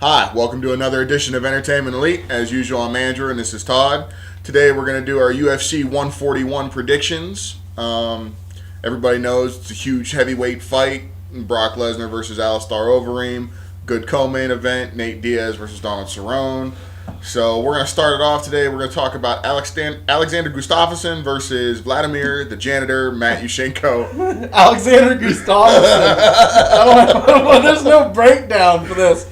Hi, welcome to another edition of Entertainment Elite. As usual, I'm Andrew, and this is Todd. Today, we're going to do our UFC 141 predictions. Everybody knows it's a huge heavyweight fight. Brock Lesnar versus Alistair Overeem. Good co-main event. Nate Diaz versus Donald Cerrone. So we're going to start it off today. We're going to talk about Alexander Gustafsson versus Vladimir, the janitor, Matt Yushchenko. Alexander Gustafsson. There's no breakdown for this.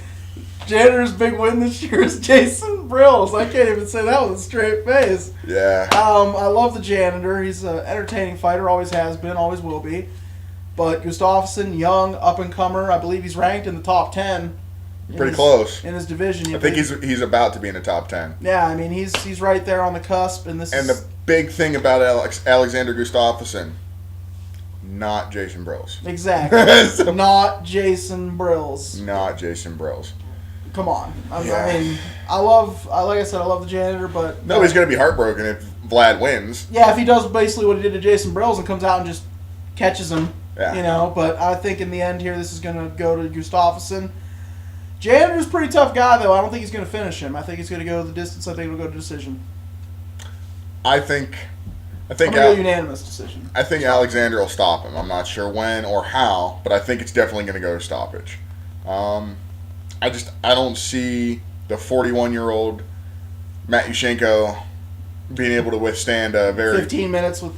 Janitor's big win this year is Jason Brills. I can't even say that with a straight face. Yeah. I love the janitor. He's an entertaining fighter. Always has been. Always will be. But Gustafsson, young, up-and-comer. I believe he's ranked in the top 10. Pretty close. In his division. I think he's about to be in the top 10. Yeah, I mean, he's right there on the cusp. And the big thing about Alexander Gustafsson, not Jason Brills. Exactly. Not Jason Brills. Not Jason Brills. Come on. I mean, like I said, I love the janitor, but... Nobody's going to be heartbroken if Vlad wins. Yeah, if he does basically what he did to Jason Brills and comes out and just catches him, But I think in the end here, this is going to go to Gustafsson. Janitor's a pretty tough guy, though. I don't think he's going to finish him. I think he's going to go the distance. I think it'll go to decision. I think I'm going to go unanimous decision. I think Alexander will stop him. I'm not sure when or how, but I think it's definitely going to go to stoppage. I don't see the 41-year-old Matt Yushchenko being able to withstand a very 15 minutes with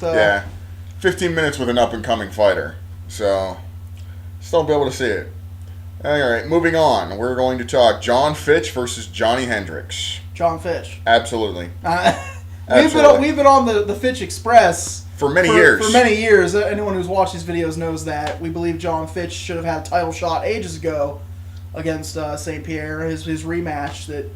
15 minutes with an up-and-coming fighter. So just don't be able to see it. All right, moving on. We're going to talk John Fitch versus Johnny Hendricks. John Fitch. Absolutely. We've been on the Fitch Express for many years. For many years. Anyone who's watched these videos knows that. We believe John Fitch should have had a title shot ages ago against St. Pierre, his rematch that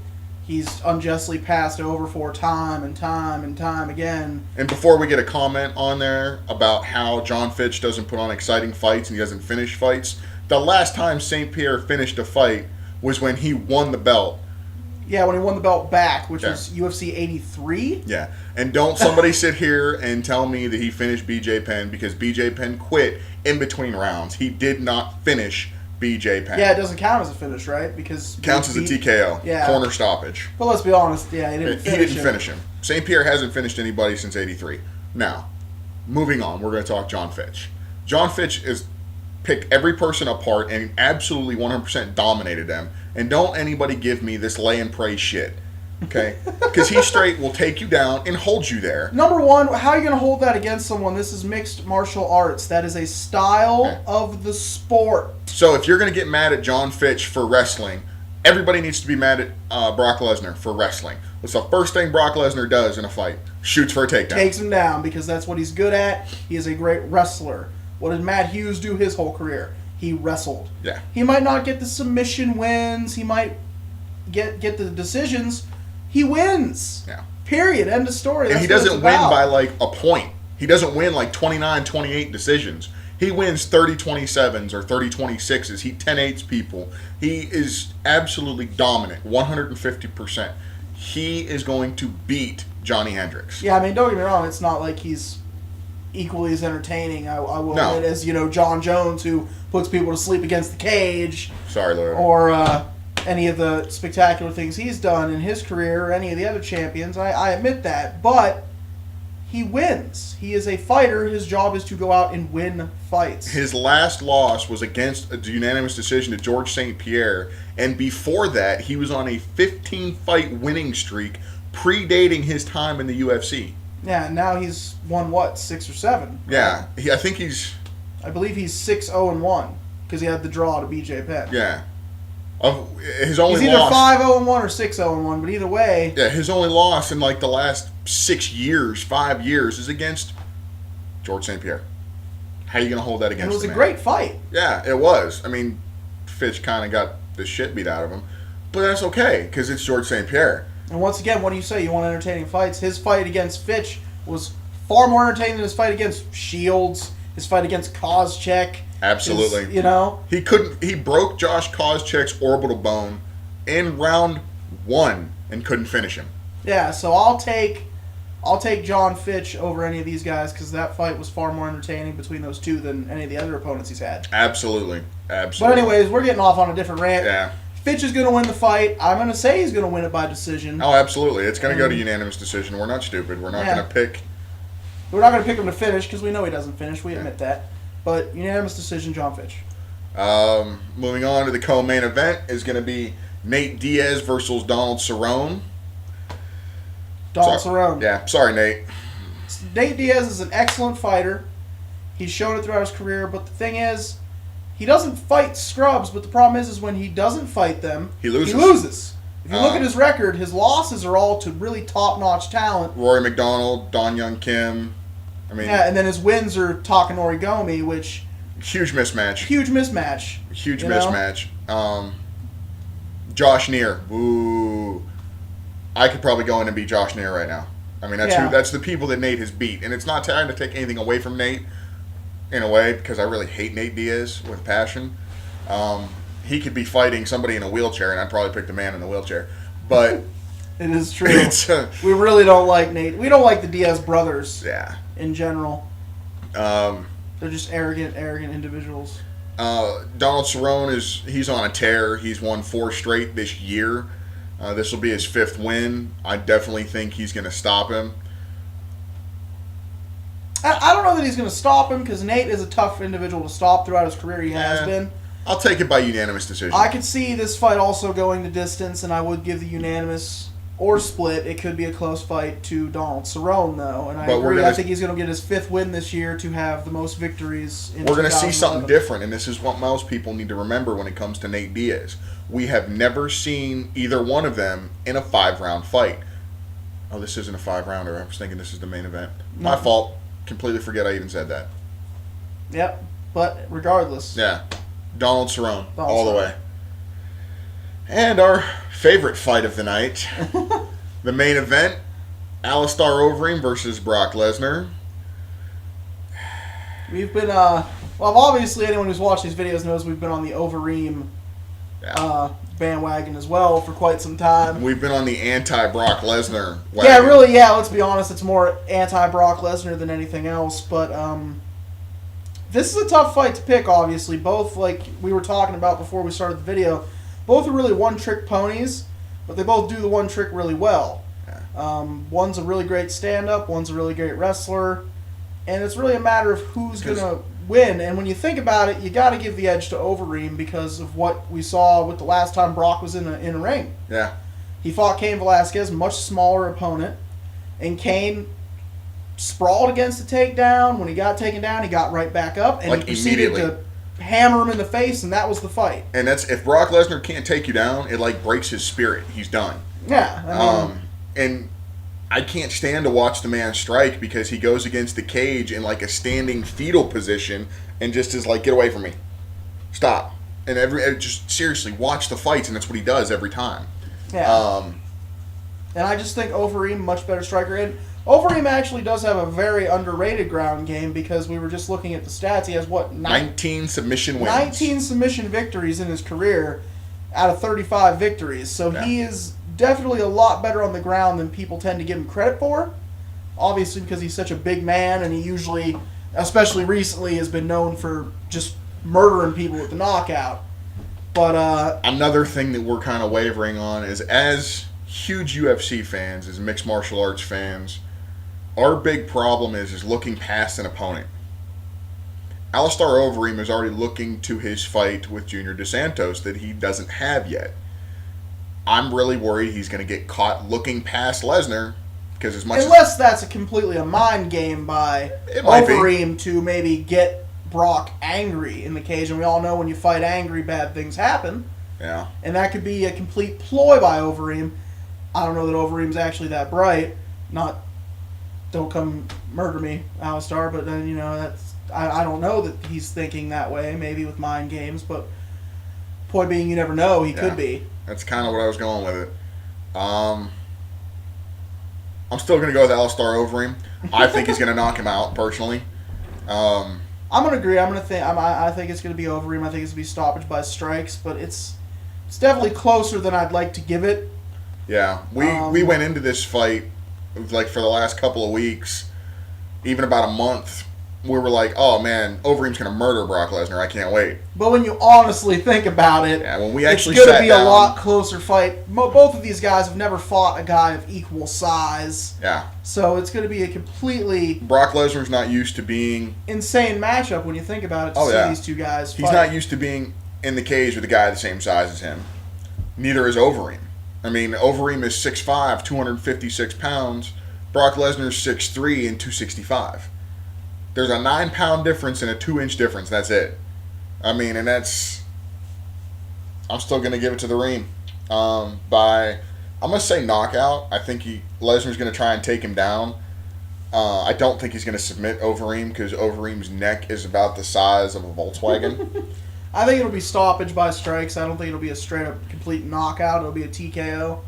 he's unjustly passed over for time and time again. And before we get a comment on there about how John Fitch doesn't put on exciting fights and he doesn't finish fights, the last time St. Pierre finished a fight was when he won the belt. Yeah, when he won the belt back, which was UFC 83. Yeah, and don't somebody sit here and tell me that he finished BJ Penn, because BJ Penn quit in between rounds. He did not finish BJ Penn. Yeah, it doesn't count as a finish, right? Because counts as a TKO, corner stoppage. But let's be honest, he didn't finish him. St. Pierre hasn't finished anybody since 83. Now, moving on, we're going to talk John Fitch. John Fitch is picked every person apart and absolutely 100% dominated them. And don't anybody give me this lay and pray shit, okay? Because he straight will take you down and hold you there. Number one, how are you going to hold that against someone? This is mixed martial arts. That is a style of the sport. So if you're going to get mad at John Fitch for wrestling, everybody needs to be mad at Brock Lesnar for wrestling. What's the first thing Brock Lesnar does in a fight? Shoots for a takedown. Takes him down because that's what he's good at. He is a great wrestler. What did Matt Hughes do his whole career? He wrestled. Yeah. He might not get the submission wins. He might get the decisions. He wins. Yeah. Period. End of story. And he doesn't win by like a point. He doesn't win like 29-28 decisions. He wins 30-27s or 30-26s. He 10-8s people. He is absolutely dominant, 150%. He is going to beat Johnny Hendricks. Yeah, I mean, don't get me wrong. It's not like he's equally as entertaining, I will admit, as John Jones, who puts people to sleep against the cage. Sorry, Lord. Or any of the spectacular things he's done in his career, or any of the other champions. I admit that, but he wins. He is a fighter. His job is to go out and win fights. His last loss was against a unanimous decision to George St. Pierre, and before that, he was on a 15-fight winning streak, predating his time in the UFC. Yeah, and now he's won, 6 or 7? Right? Yeah, I believe he's 6-0-1 because he had the draw to BJ Penn. Yeah. He's either 5-0-1 or 6-0-1, but either way. Yeah, his only loss in like the last 5 years is against George St. Pierre. How are you going to hold that against him? It was a great fight. Yeah, it was. I mean, Fitch kind of got the shit beat out of him, but that's okay because it's George St. Pierre. And once again, what do you say? You want entertaining fights? His fight against Fitch was far more entertaining than his fight against Shields, his fight against Koscheck. Absolutely. He broke Josh Koscheck's orbital bone in round 1 and couldn't finish him. Yeah, so I'll take John Fitch over any of these guys because that fight was far more entertaining between those two than any of the other opponents he's had. Absolutely. But anyways, we're getting off on a different rant. Yeah. Fitch is going to win the fight. I'm going to say he's going to win it by decision. Oh, absolutely. It's going to go to unanimous decision. We're not stupid. We're not going to pick. We're not going to pick him to finish because we know he doesn't finish. We admit that. But unanimous decision, John Fitch. Moving on to the co-main event is going to be Nate Diaz versus Donald Cerrone. Cerrone. Yeah, sorry, Nate. Nate Diaz is an excellent fighter. He's shown it throughout his career, but the thing is, he doesn't fight scrubs, but the problem is when he doesn't fight them, he loses. If you look at his record, his losses are all to really top-notch talent. Rory McDonald, Don Young Kim. Yeah, and then his wins are Takanori Gomi, which... Huge mismatch. Huge mismatch. Josh Neer. Ooh. I could probably go in and beat Josh Neer right now. I mean, that's the people that Nate has beat. And it's not trying to take anything away from Nate, in a way, because I really hate Nate Diaz with passion. He could be fighting somebody in a wheelchair, and I'd probably pick the man in the wheelchair. But... It is true. We really don't like Nate. We don't like the Diaz brothers. Yeah. In general. They're just arrogant individuals. Donald Cerrone he's on a tear. He's won 4 straight this year. This will be his 5th win. I definitely think he's going to stop him. I don't know that he's going to stop him because Nate is a tough individual to stop throughout his career. He has been. I'll take it by unanimous decision. I could see this fight also going the distance, and I would give the unanimous or split. It could be a close fight to Donald Cerrone, though. And I agree. I think he's going to get his 5th win this year to have the most victories in 2011. We're going to see something different, and this is what most people need to remember when it comes to Nate Diaz. We have never seen either one of them in a 5-round fight. Oh, this isn't a 5-rounder. I was thinking this is the main event. My fault. Completely forget I even said that. Yep, but regardless. Yeah. Donald Cerrone, all the way. And our favorite fight of the night, the main event, Alistair Overeem versus Brock Lesnar. We've been, obviously anyone who's watched these videos knows we've been on the Overeem bandwagon as well for quite some time. We've been on the anti-Brock Lesnar wagon. Yeah, really, let's be honest, it's more anti-Brock Lesnar than anything else, but this is a tough fight to pick, obviously. Both, like we were talking about before we started the video, both are really one-trick ponies, but they both do the one trick really well. Yeah. One's a really great stand-up, one's a really great wrestler, and it's really a matter of who's going to win. And when you think about it, you got to give the edge to Overeem because of what we saw with the last time Brock was in a ring. Yeah. He fought Cain Velasquez, much smaller opponent, and Cain sprawled against the takedown. When he got taken down, he got right back up, and he proceeded to hammer him in the face, and that was the fight. And that's if Brock Lesnar can't take you down, it like breaks his spirit. He's done. Yeah. And I can't stand to watch the man strike because he goes against the cage in like a standing fetal position and just is like, get away from me, stop. And just seriously watch the fights, and that's what he does every time. Yeah. And I just think Overeem, much better striker. And Overeem actually does have a very underrated ground game because we were just looking at the stats. He has, 19 submission wins. 19 submission victories in his career out of 35 victories. So he is definitely a lot better on the ground than people tend to give him credit for. Obviously because he's such a big man, and he usually, especially recently, has been known for just murdering people with the knockout. But another thing that we're kind of wavering on is, as huge UFC fans, as mixed martial arts fans, our big problem is looking past an opponent. Alistair Overeem is already looking to his fight with Junior Dos Santos that he doesn't have yet. I'm really worried he's going to get caught looking past Lesnar because unless that's completely a mind game by Overeem to maybe get Brock angry in the cage, and we all know when you fight angry, bad things happen. Yeah. And that could be a complete ploy by Overeem. I don't know that Overeem's actually that bright. Don't come murder me, Alistair, but then, that's I don't know that he's thinking that way, maybe with mind games, but point being, you never know, he could be. That's kind of what I was going with it. I'm still going to go with Alistair Overeem. I think he's going to knock him out, personally. I'm going to agree. I think it's going to be Overeem. I think it's going to be stoppage by strikes, but it's definitely closer than I'd like to give it. Yeah, we went into this fight, like, for the last couple of weeks, even about a month, we were like, oh man, Overeem's going to murder Brock Lesnar. I can't wait. But when you honestly think about it, Yeah, when we actually it's going to be down, a lot closer fight. Both of these guys have never fought a guy of equal size. Yeah. So it's going to be a completely Brock Lesnar's not used to being insane matchup when you think about it to see these two guys fight. He's not used to being in the cage with a guy the same size as him. Neither is Overeem. I mean, Overeem is 6'5", 256 pounds. Brock Lesnar's 6'3" and 265. There's a 9-pound difference and a 2-inch difference. That's it. I mean, and that's... I'm still going to give it to the Reem. I'm going to say knockout. I think Lesnar's going to try and take him down. I don't think he's going to submit Overeem because Overeem's neck is about the size of a Volkswagen. I think it'll be stoppage by strikes. I don't think it'll be a straight-up complete knockout. It'll be a TKO.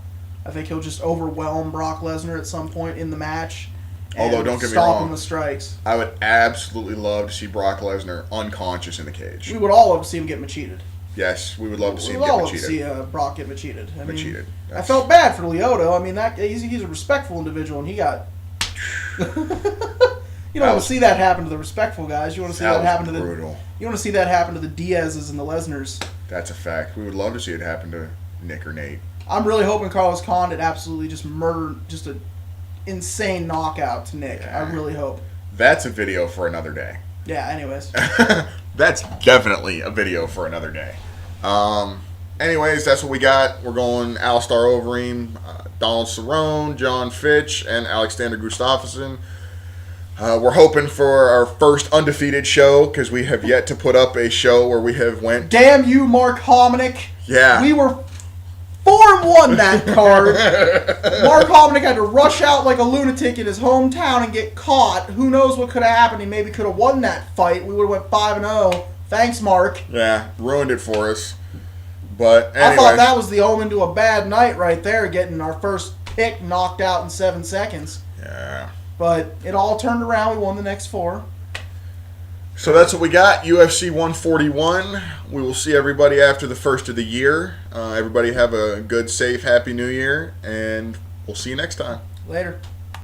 I think he'll just overwhelm Brock Lesnar at some point in the match. Although, don't get me stop wrong, him with strikes. I would absolutely love to see Brock Lesnar unconscious in the cage. We would all love to see him get macheated. Yes, we would love to see him We'd get all love to macheated. see Brock get macheted. I mean, Macheted. I felt bad for Lyoto. I mean, he's a respectful individual, and he got... You don't want to see that happen to the respectful guys. You want to see that happen to brutal. You want to see that happen to the Diaz's and the Lesnars. That's a fact. We would love to see it happen to Nick or Nate. I'm really hoping Carlos Condit absolutely just murdered, just an insane knockout to Nick. Yeah. I really hope. That's a video for another day. Yeah, anyways. That's definitely a video for another day. Anyways, that's what we got. We're going Alistar Overeem, Donald Cerrone, John Fitch, and Alexander Gustafsson. We're hoping for our first undefeated show because we have yet to put up a show where we have went. Damn you, Mark Hominick. Yeah. We were 4-1 that card. Mark Hominick had to rush out like a lunatic in his hometown and get caught. Who knows what could have happened? He maybe could have won that fight. We would have went 5-0. Thanks, Mark. Yeah, ruined it for us. But anyways, I thought that was the omen to a bad night right there, getting our first pick knocked out in 7 seconds. Yeah. But it all turned around. We won the next 4. So that's what we got, UFC 141. We will see everybody after the first of the year. Everybody have a good, safe, happy new year, and we'll see you next time. Later.